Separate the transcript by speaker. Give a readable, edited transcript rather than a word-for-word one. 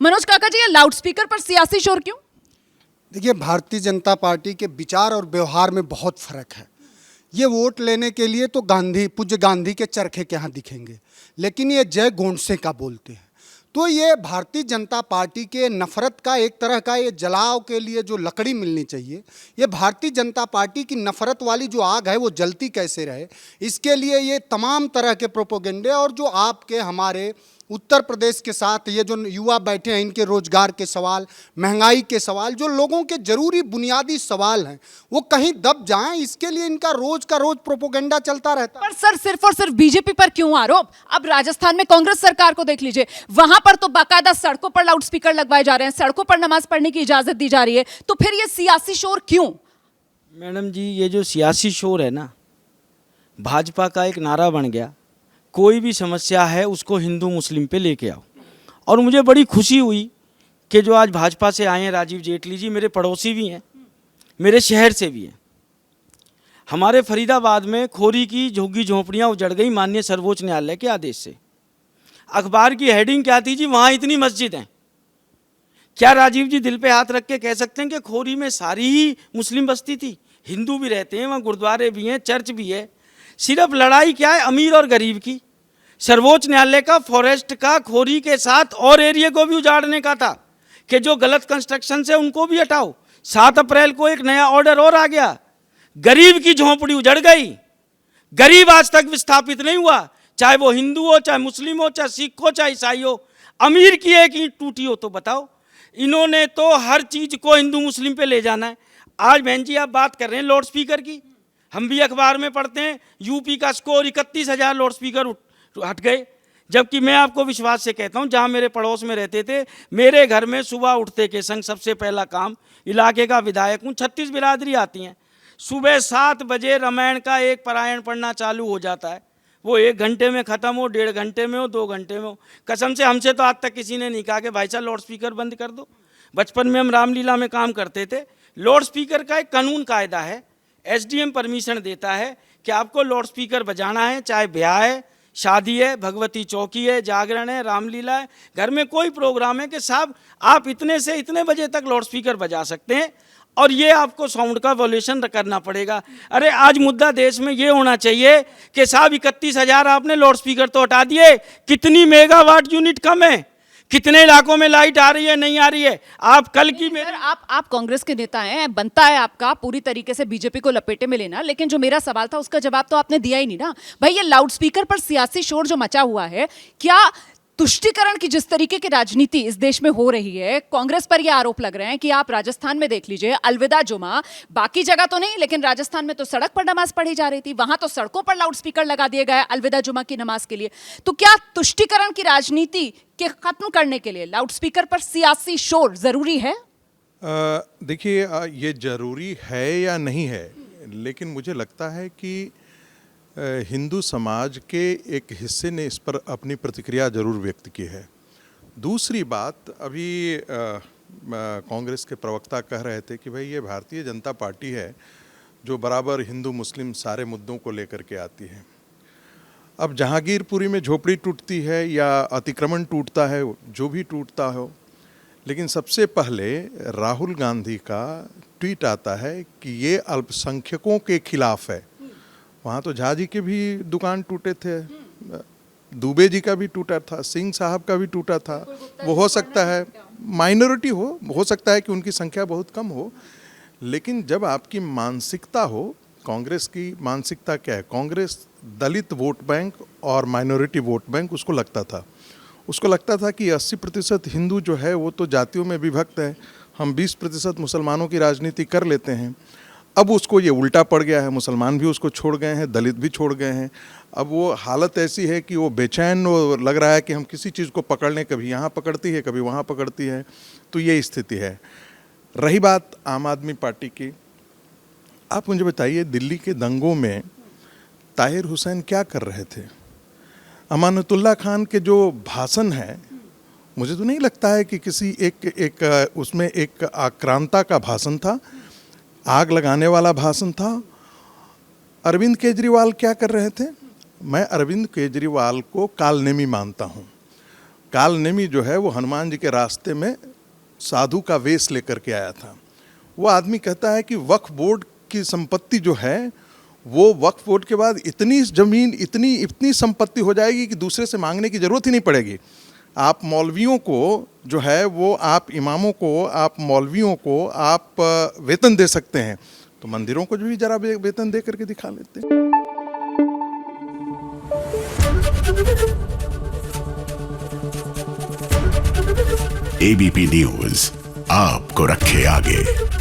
Speaker 1: मनोज काका जी, ये लाउडस्पीकर पर सियासी शोर क्यों?
Speaker 2: देखिए, भारतीय जनता पार्टी के विचार और व्यवहार में बहुत फर्क है। ये वोट लेने के लिए तो पूज्य गांधी के चरखे के यहाँ दिखेंगे, लेकिन ये जय गोंडसे का बोलते हैं। तो ये भारतीय जनता पार्टी के नफरत का एक तरह का ये जलाव के लिए जो लकड़ी मिलनी चाहिए, ये भारतीय जनता पार्टी की नफरत वाली जो आग है वो जलती कैसे रहे, इसके लिए ये तमाम तरह के प्रोपोगेंडे और जो आपके हमारे उत्तर प्रदेश के साथ ये जो युवा बैठे हैं, इनके रोजगार के सवाल, महंगाई के सवाल, जो लोगों के जरूरी बुनियादी सवाल हैं, वो कहीं दब जाएं, इसके लिए इनका रोज का रोज प्रोपोगेंडा चलता रहता है।
Speaker 1: पर सर, सिर्फ और सिर्फ बीजेपी पर क्यों आरोप? अब राजस्थान में कांग्रेस सरकार को देख लीजिए, वहां पर तो बाकायदा सड़कों पर लाउडस्पीकर लगवाए जा रहे हैं, सड़कों पर नमाज पढ़ने की इजाजत दी जा रही है, तो फिर ये सियासी शोर क्यों?
Speaker 3: मैडम जी, ये जो सियासी शोर है ना, भाजपा का एक नारा बन गया, कोई भी समस्या है उसको हिंदू मुस्लिम पे लेके आओ। और मुझे बड़ी खुशी हुई कि जो आज भाजपा से आए हैं राजीव जेटली जी, मेरे पड़ोसी भी हैं, मेरे शहर से भी हैं। हमारे फरीदाबाद में खोरी की झुग्गी झोंपड़ियाँ उजड़ गई माननीय सर्वोच्च न्यायालय के आदेश से। अखबार की हेडिंग क्या थी जी, वहाँ इतनी मस्जिद हैं। क्या राजीव जी दिल पे हाथ रख के कह सकते हैं कि खोरी में सारी ही मुस्लिम बस्ती थी? हिंदू भी रहते हैं वहाँ, गुरुद्वारे भी हैं, चर्च भी है। सिर्फ लड़ाई क्या है, अमीर और गरीब की। सर्वोच्च न्यायालय का फॉरेस्ट का खोरी के साथ और एरिया को भी उजाड़ने का था कि जो गलत कंस्ट्रक्शन से उनको भी हटाओ। 7 अप्रैल को एक नया ऑर्डर और आ गया, गरीब की झोंपड़ी उजड़ गई। गरीब आज तक विस्थापित नहीं हुआ, चाहे वो हिंदू हो, चाहे मुस्लिम हो, चाहे सिख हो, चाहे ईसाई हो। अमीर की एक ईंट टूटी हो तो बताओ। इन्होंने तो हर चीज को हिंदू मुस्लिम पे ले जाना है। आज बहन जी आप बात कर रहे हैं लाउड स्पीकर की, हम भी अखबार में पढ़ते हैं यूपी का स्कोर 31,000 लाउड स्पीकर हट गए। जबकि मैं आपको विश्वास से कहता हूं, जहां मेरे पड़ोस में रहते थे, मेरे घर में सुबह उठते के संग सबसे पहला काम, इलाके का विधायक हूं, 36 बिरादरी आती हैं, सुबह 7 बजे रामायण का एक पारायण पढ़ना चालू हो जाता है। वो 1 घंटे में ख़त्म हो, 1.5 घंटे में हो, 2 घंटे में हो। कसम से हमसे तो आज तक किसी ने नहीं कहा कि भाई साहब लाउड स्पीकर बंद कर दो। बचपन में हम रामलीला में काम करते थे, लाउड स्पीकर का एक कानून कायदा है, एसडीएम परमिशन देता है कि आपको लाउड स्पीकर बजाना है, चाहे ब्याह है, शादी है, भगवती चौकी है, जागरण है, रामलीला है, घर में कोई प्रोग्राम है कि साहब आप इतने से इतने बजे तक लाउड स्पीकर बजा सकते हैं और ये आपको साउंड का वॉल्यूशन करना पड़ेगा। अरे आज मुद्दा देश में ये होना चाहिए कि साहब 31,000 आपने लाउड स्पीकर तो हटा दिए, कितनी मेगावाट यूनिट कम है, कितने इलाकों में लाइट आ रही है, नहीं आ रही है। आप कल की मेरे
Speaker 1: आप कांग्रेस के नेता हैं, बनता है आपका पूरी तरीके से बीजेपी को लपेटे में लेना, लेकिन जो मेरा सवाल था उसका जवाब तो आपने दिया ही नहीं ना। भाई, ये लाउडस्पीकर पर सियासी शोर जो मचा हुआ है, क्या तुष्टीकरण की जिस तरीके की राजनीति इस देश में हो रही है, कांग्रेस पर यह आरोप लग रहे हैं कि आप राजस्थान में देख लीजिए, अलविदा जुमा, बाकी जगह तो नहीं लेकिन राजस्थान में तो सड़क पर नमाज पढ़ी जा रही थी, वहां तो सड़कों पर लाउडस्पीकर लगा दिए गए अलविदा जुमा की नमाज के लिए। तो क्या तुष्टीकरण की राजनीति के खत्म करने के लिए लाउडस्पीकर पर सियासी शोर जरूरी है?
Speaker 4: देखिए, ये जरूरी है या नहीं है, लेकिन मुझे लगता है कि हिंदू समाज के एक हिस्से ने इस पर अपनी प्रतिक्रिया जरूर व्यक्त की है। दूसरी बात, अभी कांग्रेस के प्रवक्ता कह रहे थे कि भाई ये भारतीय जनता पार्टी है जो बराबर हिंदू मुस्लिम सारे मुद्दों को लेकर के आती है। अब जहांगीरपुरी में झोपड़ी टूटती है या अतिक्रमण टूटता है, जो भी टूटता हो, लेकिन सबसे पहले राहुल गांधी का ट्वीट आता है कि ये अल्पसंख्यकों के खिलाफ है। वहाँ तो झा जी के भी दुकान टूटे थे, दुबे जी का भी टूटा था, सिंह साहब का भी टूटा था। वो हो सकता है माइनॉरिटी हो सकता है कि उनकी संख्या बहुत कम हो, लेकिन जब आपकी मानसिकता हो, कांग्रेस की मानसिकता क्या है? कांग्रेस दलित वोट बैंक और माइनॉरिटी वोट बैंक उसको लगता था। उसको लगता था कि 80% हिंदू जो है वो तो जातियों में विभक्त है, हम 20% मुसलमानों की राजनीति कर लेते हैं। अब उसको ये उल्टा पड़ गया है, मुसलमान भी उसको छोड़ गए हैं, दलित भी छोड़ गए हैं। अब वो हालत ऐसी है कि वो बेचैन लग रहा है कि हम किसी चीज़ को पकड़ लें, कभी यहाँ पकड़ती है, कभी वहाँ पकड़ती है। तो ये स्थिति है। रही बात आम आदमी पार्टी की, आप मुझे बताइए, दिल्ली के दंगों में ताहिर हुसैन क्या कर रहे थे? अमानतुल्लाह खान के जो भाषण है, मुझे तो नहीं लगता है कि किसी एक उसमें एक आक्रांता का भाषण था, आग लगाने वाला भाषण था। अरविंद केजरीवाल क्या कर रहे थे? मैं अरविंद केजरीवाल को कालनेमी मानता हूँ। कालनेमी जो है वो हनुमान जी के रास्ते में साधु का वेश लेकर के आया था। वो आदमी कहता है कि वक्फ बोर्ड की संपत्ति जो है वो वक्फ बोर्ड के बाद इतनी ज़मीन इतनी संपत्ति हो जाएगी कि दूसरे से मांगने की ज़रूरत ही नहीं पड़ेगी। आप मौलवियों को जो है वो आप इमामों को, आप मौलवियों को आप वेतन दे सकते हैं, तो मंदिरों को भी ज़रा वेतन दे करके दिखा लेते हैं।
Speaker 5: एबीपी न्यूज़ आपको रखे आगे।